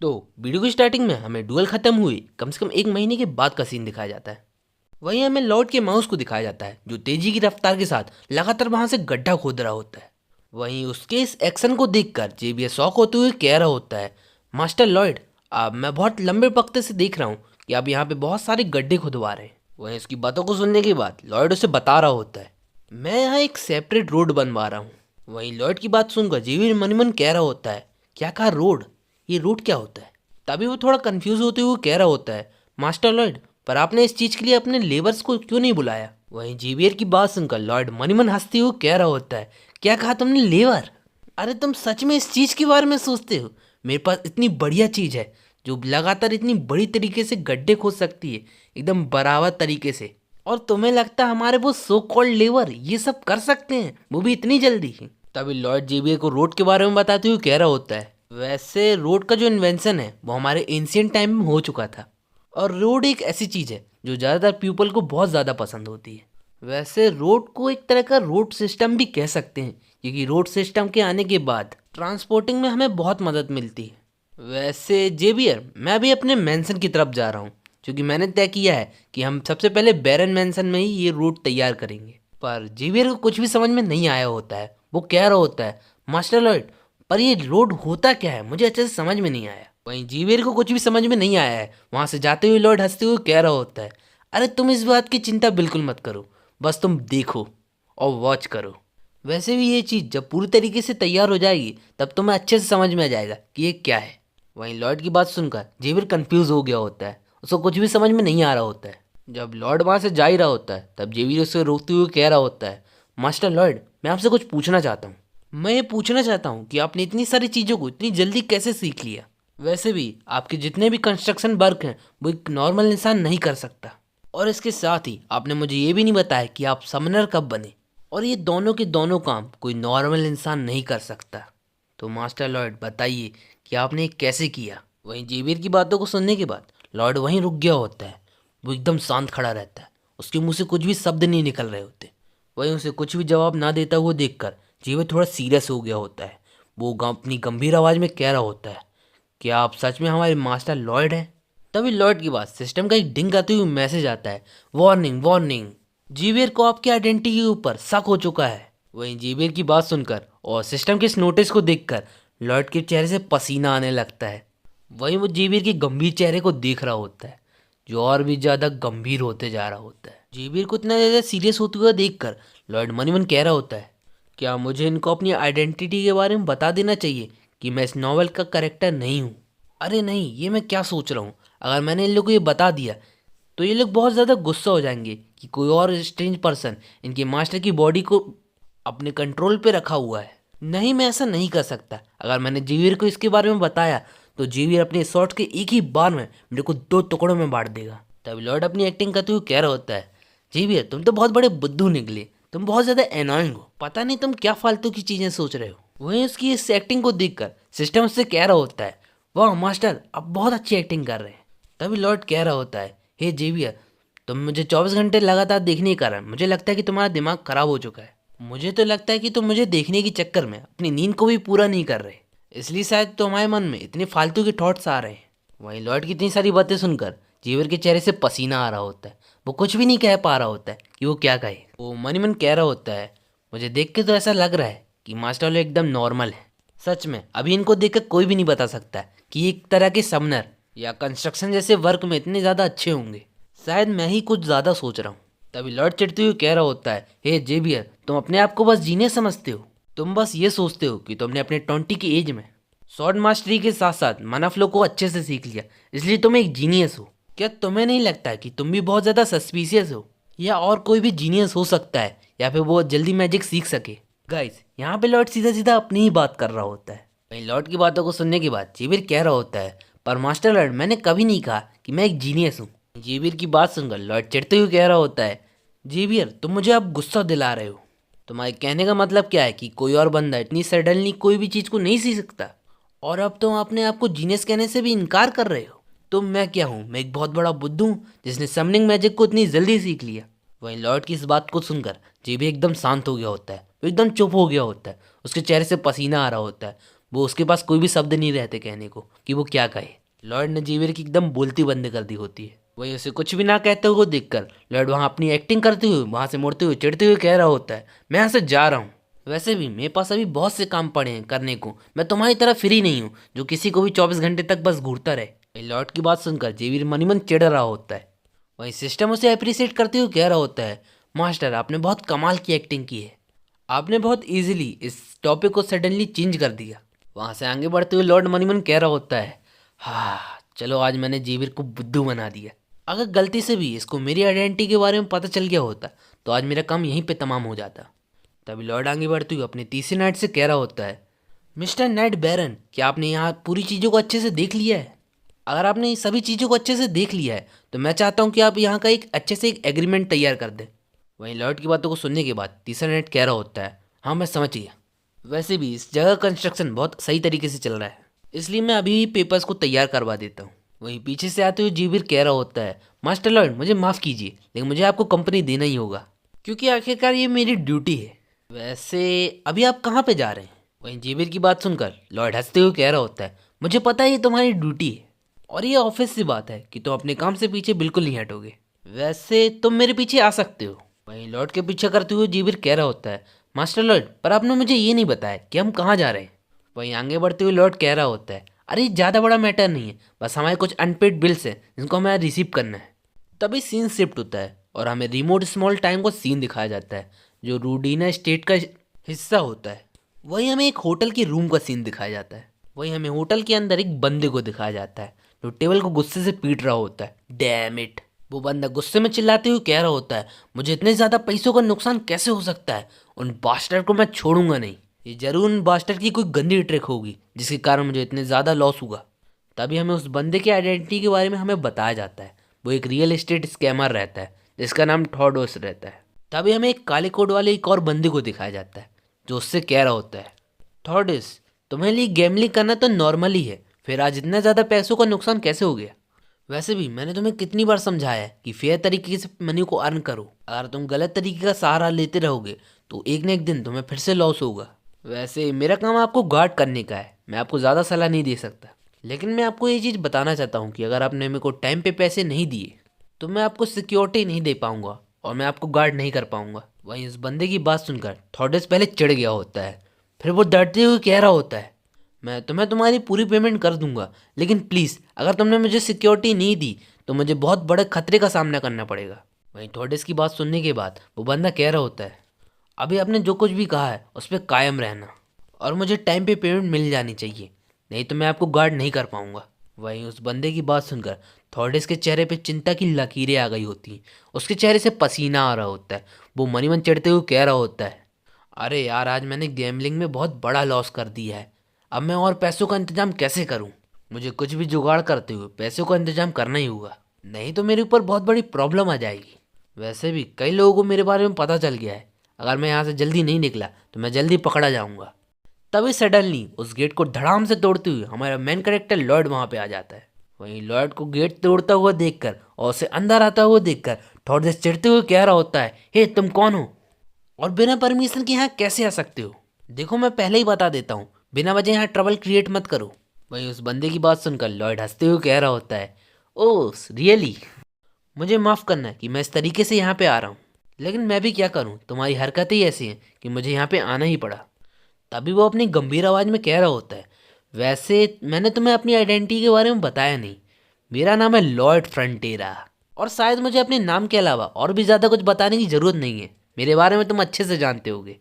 तो वीडियो की स्टार्टिंग में हमें डुएल खत्म हुई कम से कम 1 महीने के बाद का सीन दिखाया जाता है। वहीं हमें लॉर्ड के माउस को दिखाया जाता है जो तेजी की रफ्तार के साथ लगातार वहां से गड्ढा खोद रहा होता है। वहीं उसके इस एक्शन को देखकर जेबीएस शॉक होते हुए कह रहा होता है, मास्टर लॉर्ड, अब मैं बहुत लंबे वक्त से देख रहा हूँ कि आप यहाँ पे बहुत सारे गड्ढे खुदवा रहे हैं। वहीं उसकी बातों को सुनने के बाद लॉर्ड उसे बता रहा होता है, मैं यहाँ एक सेपरेट रोड बनवा रहा हूँ। वहीं लॉर्ड की बात सुनकर जेबीएस मन ही मन कह रहा होता है, क्या कहा रोड? ये रोड क्या होता है? तभी वो थोड़ा कंफ्यूज होते हुए कह रहा होता है, मास्टर लॉर्ड, पर आपने इस चीज के लिए अपने लेबर्स को क्यों नहीं बुलाया? वहीं जेवियर की बात सुनकर लॉर्ड मनी मन हंसते हुए कह रहा होता है, क्या कहा तुमने, लेबर? अरे तुम सच में इस चीज के बारे में सोचते हो? मेरे पास इतनी बढ़िया चीज है जो लगातार इतनी बड़ी तरीके से गड्ढे खोद सकती है, एकदम बराबर तरीके से। और तुम्हें लगता है हमारे वो सो कॉल्ड लेबर ये सब कर सकते हैं, वो भी इतनी जल्दी? तभी लॉर्ड जेवियर को रोड के बारे में बताते हुए कह रहा होता है, वैसे रोड का जो इन्वेंशन है वो हमारे एंशियंट टाइम में हो चुका था, और रोड एक ऐसी चीज़ है जो ज़्यादातर पीपल को बहुत ज़्यादा पसंद होती है। वैसे रोड को एक तरह का रोड सिस्टम भी कह सकते हैं, क्योंकि रोड सिस्टम के आने के बाद ट्रांसपोर्टिंग में हमें बहुत मदद मिलती है। वैसे जेबियर, मैं अभी अपने मैंसन की तरफ जा रहा हूँ, क्योंकि मैंने तय किया है कि हम सबसे पहले बैरन मैंसन में ही ये रोड तैयार करेंगे। पर जेबियर को कुछ भी समझ में नहीं आया होता है। वो कह रहा होता है, मास्टर लॉर्ड, पर ये रोड होता क्या है, मुझे अच्छे से समझ में नहीं आया। वहीं जीवेर को कुछ भी समझ में नहीं आया है। वहां से जाते हुए लॉर्ड हंसते हुए कह रहा होता है, अरे तुम इस बात की चिंता बिल्कुल मत करो, बस तुम देखो और वॉच करो। वैसे भी ये चीज़ जब पूरी तरीके से तैयार हो जाएगी तब तुम्हें अच्छे से समझ में आ जाएगा कि ये क्या है। वहीं लॉर्ड की बात सुनकर जेवियर कंफ्यूज हो गया होता है, उसको कुछ भी समझ में नहीं आ रहा होता है। जब लॉर्ड वहां से जा ही रहा होता है तब जेवियर उसे रोकते हुए कह रहा होता है, मास्टर लॉर्ड, मैं आपसे कुछ पूछना चाहता हूँ। मैं ये पूछना चाहता हूँ कि आपने इतनी सारी चीज़ों को इतनी जल्दी कैसे सीख लिया? वैसे भी आपके जितने भी कंस्ट्रक्शन वर्क हैं वो एक नॉर्मल इंसान नहीं कर सकता। और इसके साथ ही आपने मुझे ये भी नहीं बताया कि आप समनर कब बने, और ये दोनों के दोनों काम कोई नॉर्मल इंसान नहीं कर सकता। तो मास्टर लॉर्ड बताइए कि आपने ये कैसे किया? वहीं जेवियर की बातों को सुनने के बाद लॉर्ड वहीं रुक गया होता है। वो एकदम शांत खड़ा रहता है, उसके मुंह से कुछ भी शब्द नहीं निकल रहे होते। वहीं उसे कुछ भी जवाब ना देता हुआ देखकर जेवियर थोड़ा सीरियस हो गया होता है। वो अपनी गंभीर आवाज़ में कह रहा होता है, क्या आप सच में हमारे मास्टर लॉर्ड हैं? तभी लॉर्ड के बाद सिस्टम का एक डिंग आते हुए मैसेज आता है, वार्निंग वार्निंग, जेवियर को आपकी आइडेंटिटी के ऊपर शक हो चुका है। वहीं जेवियर की बात सुनकर और सिस्टम के इस नोटिस को देखकर लॉर्ड के चेहरे से पसीना आने लगता है। वहीं वो जेवियर के गंभीर चेहरे को देख रहा होता है, जो और भी ज़्यादा गंभीर होते जा रहा होता है। जेवियर को इतना ज़्यादा सीरियस होते हुए देखकर लॉर्ड मनी मन कह रहा होता है, क्या मुझे इनको अपनी आइडेंटिटी के बारे में बता देना चाहिए कि मैं इस नॉवल का करेक्टर नहीं हूँ? अरे नहीं, ये मैं क्या सोच रहा हूँ, अगर मैंने इन लोगों को ये बता दिया तो ये लोग बहुत ज़्यादा गुस्सा हो जाएंगे कि कोई और स्ट्रेंज पर्सन इनके मास्टर की बॉडी को अपने कंट्रोल पे रखा हुआ है। नहीं, मैं ऐसा नहीं कर सकता। अगर मैंने जेवियर को इसके बारे में बताया तो जेवियर अपने शॉट के एक ही बार में मेरे को 2 टुकड़ों में बांट देगा। तभी लॉर्ड अपनी एक्टिंग करते हुए कह रहा होता है, जेवियर, तुम तो बहुत बड़े बुद्धू निकले, तुम बहुत ज़्यादा एनॉइंग हो, पता नहीं तुम क्या फालतू की चीज़ें सोच रहे हो। वहीं उसकी इस एक्टिंग को देखकर सिस्टम उससे कह रहा होता है, वाह मास्टर, आप बहुत अच्छी एक्टिंग कर रहे हैं। तभी लॉर्ड कह रहा होता है, हे जेवियर, तुम मुझे 24 घंटे लगातार देखने के कारण मुझे लगता है कि तुम्हारा दिमाग खराब हो चुका है। मुझे तो लगता है कि तुम मुझे देखने के चक्कर में अपनी नींद को भी पूरा नहीं कर रहे, इसलिए शायद तुम्हारे मन में इतने फालतू के थॉट्स आ रहे हैं। वहीं लॉर्ड की इतनी सारी बातें सुनकर जेवियर के चेहरे से पसीना आ रहा होता है। वो कुछ भी नहीं कह पा रहा होता है कि वो क्या कहे। वो मन ही मन कह रहा होता है, मुझे देख के तो ऐसा लग रहा है कि मास्टर लोग एकदम नॉर्मल है। सच में अभी इनको देखकर कोई भी नहीं बता सकता कि एक तरह के समनर या कंस्ट्रक्शन जैसे वर्क में इतने ज़्यादा अच्छे होंगे। शायद मैं ही कुछ ज़्यादा सोच रहा हूँ। तभी लॉर्ड चिढ़ते हुए कह रहा होता है, हे जेवियर, तुम अपने आप को बस जीनियस समझते हो। तुम बस ये सोचते हो कि तुमने अपने 20 की एज में स्वॉर्ड मास्टरी के साथ साथ माना फ्लो को अच्छे से सीख लिया, इसलिए तुम एक जीनियस हो। क्या तुम्हें नहीं लगता कि तुम भी बहुत ज़्यादा सस्पिशियस हो, या और कोई भी जीनियस हो सकता है, या फिर वो जल्दी मैजिक सीख सके? गाइस, यहाँ पे लॉर्ड सीधा सीधा अपनी ही बात कर रहा होता है। वहीं लॉर्ड की बातों को सुनने के बाद जेवियर कह रहा होता है, पर मास्टर लॉर्ड, मैंने कभी नहीं कहा कि मैं एक जीनियस हूँ। जेवियर की बात सुनकर लॉर्ड चिढ़ते हुए कह रहा होता है, जेवियर, तुम मुझे अब गुस्सा दिला रहे हो। तुम्हारे कहने का मतलब क्या है कि कोई और बंदा इतनी सडनली कोई भी चीज़ को नहीं सीख सकता, और अब तुम अपने आप को जीनियस कहने से भी इनकार कर रहे हो? तो मैं क्या हूँ? मैं एक बहुत बड़ा बुद्धू हूँ जिसने समनिंग मैजिक को इतनी जल्दी सीख लिया। वहीं लॉर्ड की इस बात को सुनकर जेवियर एकदम शांत हो गया होता है। वो एकदम चुप हो गया होता है, उसके चेहरे से पसीना आ रहा होता है। वो उसके पास कोई भी शब्द नहीं रहते कहने को कि वो क्या कहे। लॉयड ने जेवियर की एकदम बोलती बंद कर दी होती है। वही उसे कुछ भी ना कहते हुए देखकर लॉयड वहाँ अपनी एक्टिंग करते हुए वहाँ से मुड़ते हुए चिढ़ते हुए कह रहा होता है, मैं यहाँ से जा रहा हूँ। वैसे भी मेरे पास अभी बहुत से काम पड़े हैं करने को, मैं तुम्हारी तरह फ्री नहीं हूँ जो किसी को भी 24 घंटे तक बस घूरता रहे। लॉर्ड की बात सुनकर जेवियर मन ही मन चिढ़ रहा होता है। वहीं सिस्टम उसे अप्रिशिएट करते हुए कह रहा होता है, मास्टर आपने बहुत कमाल की एक्टिंग की है, आपने बहुत इजीली इस टॉपिक को सडनली चेंज कर दिया। वहाँ से आगे बढ़ते हुए लॉर्ड मन ही मन कह रहा होता है, हाँ चलो आज मैंने जेवियर को बुद्धू बना दिया। अगर गलती से भी इसको मेरी आइडेंटिटी के बारे में पता चल गया होता तो आज मेरा काम यहीं पे तमाम हो जाता। तभी लॉर्ड आगे बढ़ते हुए अपने तीसरे नाइट से कह रहा होता है, मिस्टर नाइट बैरन, क्या आपने यहाँ पूरी चीज़ों को अच्छे से देख लिया है? अगर आपने सभी चीज़ों को अच्छे से देख लिया है तो मैं चाहता हूँ कि आप यहाँ का एक अच्छे से एक एग्रीमेंट तैयार कर दें। वहीं लॉर्ड की बातों को सुनने के बाद तीसरा नाइट कह रहा होता है, हाँ मैं समझ गया, वैसे भी इस जगह कंस्ट्रक्शन बहुत सही तरीके से चल रहा है, इसलिए मैं अभी पेपर्स को तैयार करवा देता हूँ। वहीं पीछे से आते हुए जीविर कह रहा होता है, मास्टर लॉर्ड मुझे माफ़ कीजिए लेकिन मुझे आपको कंपनी देना ही होगा क्योंकि आखिरकार ये मेरी ड्यूटी है। वैसे अभी आप कहाँ पे जा रहे हैं? वहीं जीविर की बात सुनकर लॉर्ड हंसते हुए कह रहा होता है, मुझे पता है ये तुम्हारी ड्यूटी है और ये ऑफिस से बात है कि तुम अपने काम से पीछे बिल्कुल नहीं हटोगे, वैसे तुम मेरे पीछे आ सकते हो। वहीं लॉर्ड के पीछे करते हुए जीविर कह रहा होता है, मास्टर लॉर्ड पर आपने मुझे ये नहीं बताया कि हम कहाँ जा रहे हैं। वहीं आगे बढ़ते हुए लॉर्ड कह रहा होता है, अरे ज़्यादा बड़ा मैटर नहीं है, बस हमारे कुछ अनपेड बिल्स हैं जिनको हमें रिसीव करना है। तभी सीन शिफ्ट होता है और हमें रिमोट स्मॉल टाइम को सीन दिखाया जाता है जो रूडीना स्टेट का हिस्सा होता है। वहीं हमें एक होटल के रूम का सीन दिखाया जाता है। वहीं हमें होटल के अंदर एक बंदे को दिखाया जाता है जो टेबल को गुस्से से पीट रहा होता है। डैम इट, वो बंदा गुस्से में चिल्लाते हुए कह रहा होता है, मुझे इतने ज़्यादा पैसों का नुकसान कैसे हो सकता है, उन बास्टर्ड को मैं छोड़ूंगा नहीं, ये जरूर उन बास्टर्ड की कोई गंदी ट्रिक होगी जिसके कारण मुझे इतने ज़्यादा लॉस हुआ। तभी हमें उस बंदे की आइडेंटिटी के बारे में हमें बताया जाता है। वो एक रियल एस्टेट स्कैमर रहता है जिसका नाम थॉडोस रहता है। तभी हमें एक काले कोट वाले एक और बंदे को दिखाया जाता है जो उससे कह रहा होता है, थॉडोस तुम्हारे लिए गैमलिंग करना तो नॉर्मल ही है, फिर आज इतना ज़्यादा पैसों का नुकसान कैसे हो गया? वैसे भी मैंने तुम्हें कितनी बार समझाया है कि फेयर तरीके से मनी को अर्न करो, अगर तुम गलत तरीके का सहारा लेते रहोगे तो एक न एक दिन तुम्हें फिर से लॉस होगा। वैसे मेरा काम आपको गार्ड करने का है, मैं आपको ज़्यादा सलाह नहीं दे सकता, लेकिन मैं आपको ये चीज़ बताना चाहता हूँ कि अगर आपने मेरे को टाइम पे पैसे नहीं दिए तो मैं आपको सिक्योरिटी नहीं दे पाऊंगा और मैं आपको गार्ड नहीं कर पाऊंगा। वहीं उस बंदे की बात सुनकर थॉडस पहले चिढ़ गया होता है, फिर वो डरते हुए कह रहा होता है, मैं तुम्हारी पूरी पेमेंट कर दूंगा लेकिन प्लीज़ अगर तुमने मुझे सिक्योरिटी नहीं दी तो मुझे बहुत बड़े खतरे का सामना करना पड़ेगा। वहीं थॉडस की बात सुनने के बाद वो बंदा कह रहा होता है, अभी आपने जो कुछ भी कहा है उस पर कायम रहना और मुझे टाइम पे पेमेंट मिल जानी चाहिए, नहीं तो मैं आपको गार्ड नहीं कर पाऊंगा। वहीं उस बंदे की बात सुनकर थॉडस के चेहरे पे चिंता की लकीरें आ गई होती हैं, उसके चेहरे से पसीना आ रहा होता है। वो मनी मन चढ़ते हुए कह रहा होता है, अरे यार आज मैंने गैम्बलिंग में बहुत बड़ा लॉस कर दिया है, अब मैं और पैसों का इंतजाम कैसे करूं? मुझे कुछ भी जुगाड़ करते हुए पैसों का इंतजाम करना ही होगा, नहीं तो मेरे ऊपर बहुत बड़ी प्रॉब्लम आ जाएगी। वैसे भी कई लोगों को मेरे बारे में पता चल गया है, अगर मैं यहाँ से जल्दी नहीं निकला तो मैं जल्दी पकड़ा जाऊंगा। तभी सडनली उस गेट को धड़ाम से तोड़ते हुए हमारा मेन कैरेक्टर लॉर्ड वहाँ पे आ जाता है। वहीं लॉर्ड को गेट तोड़ता हुआ देखकर और उसे अंदर आता हुआ देखकर थोड़ा चिढ़ते हुए कह रहा होता है, हे तुम कौन हो और बिना परमिशन के यहाँ कैसे आ सकते हो? देखो मैं पहले ही बता देता हूँ, बिना वजह यहाँ ट्रबल क्रिएट मत करो। वहीं उस बंदे की बात सुनकर लॉर्ड हंसते हुए कह रहा होता है, ओह रियली, मुझे माफ़ करना कि मैं इस तरीके से यहाँ पे आ रहा हूँ, लेकिन मैं भी क्या करूँ, तुम्हारी हरकतें ही ऐसी हैं कि मुझे यहाँ पे आना ही पड़ा। तभी वो अपनी गंभीर आवाज़ में कह रहा होता है, वैसे मैंने तुम्हें अपनी आइडेंटिटी के बारे में बताया नहीं, मेरा नाम है लॉर्ड फ्रंटेरा और शायद मुझे अपने नाम के अलावा और भी ज़्यादा कुछ बताने की ज़रूरत नहीं है, मेरे बारे में तुम अच्छे से जानते होगे।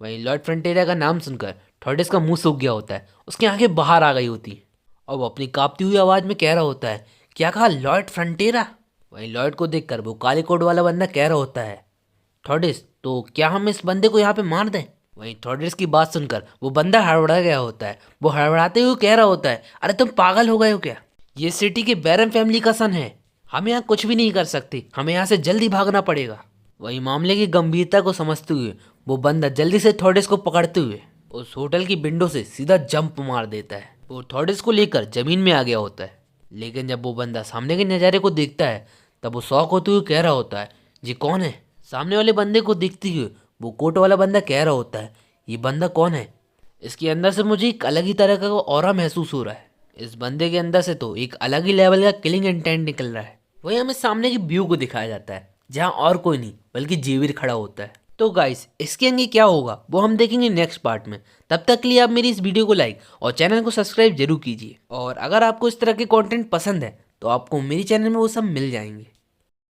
वहीं लॉर्ड फ्रंटेरा का नाम सुनकर थॉडस का मुंह सूख गया होता है, उसकी आंखें बाहर आ गई होती हैं और वो अपनी कांपती हुई आवाज़ में कह रहा होता है, क्या कहा लॉर्ड फ्रंटेरा? वहीं लॉर्ड को देखकर वो काले कोट वाला बंदा कह रहा होता है, थॉडस तो क्या हम इस बंदे को यहाँ पे मार दें? वहीं थॉडस की बात सुनकर वो बंदा हड़बड़ा गया होता है, वो हड़बड़ाते हुए कह रहा होता है, अरे तुम पागल हो गए हो क्या? ये सिटी के बैरन फैमिली का सन है, हम यहाँ कुछ भी नहीं कर सकते, हमें यहाँ से जल्दी भागना पड़ेगा। वहीं मामले की गंभीरता को समझते हुए वो बंदा जल्दी से थॉडस को पकड़ते हुए उस होटल की विंडो से सीधा जंप मार देता है। वो थॉडस को लेकर जमीन में आ गया होता है, लेकिन जब वो बंदा सामने के नज़ारे को देखता है तब वो शौक होते हुए कह रहा होता है, जी कौन है? सामने वाले बंदे को देखते हुए वो कोट वाला बंदा कह रहा होता है, ये बंदा कौन है? इसके अंदर से मुझे एक अलग ही तरह का ऑरा महसूस हो रहा है। इस बंदे के अंदर से तो एक अलग ही लेवल का किलिंग इंटेंट निकल रहा है। वही हमें सामने की व्यू को दिखाया जाता है जहाँ और कोई नहीं बल्कि जेवियर खड़ा होता है। तो गाइस इसके आगे क्या होगा वो हम देखेंगे नेक्स्ट पार्ट में। तब तक के लिए आप मेरी इस वीडियो को लाइक और चैनल को सब्सक्राइब जरूर कीजिए। और अगर आपको इस तरह के कंटेंट पसंद है तो आपको मेरी चैनल में वो सब मिल जाएंगे।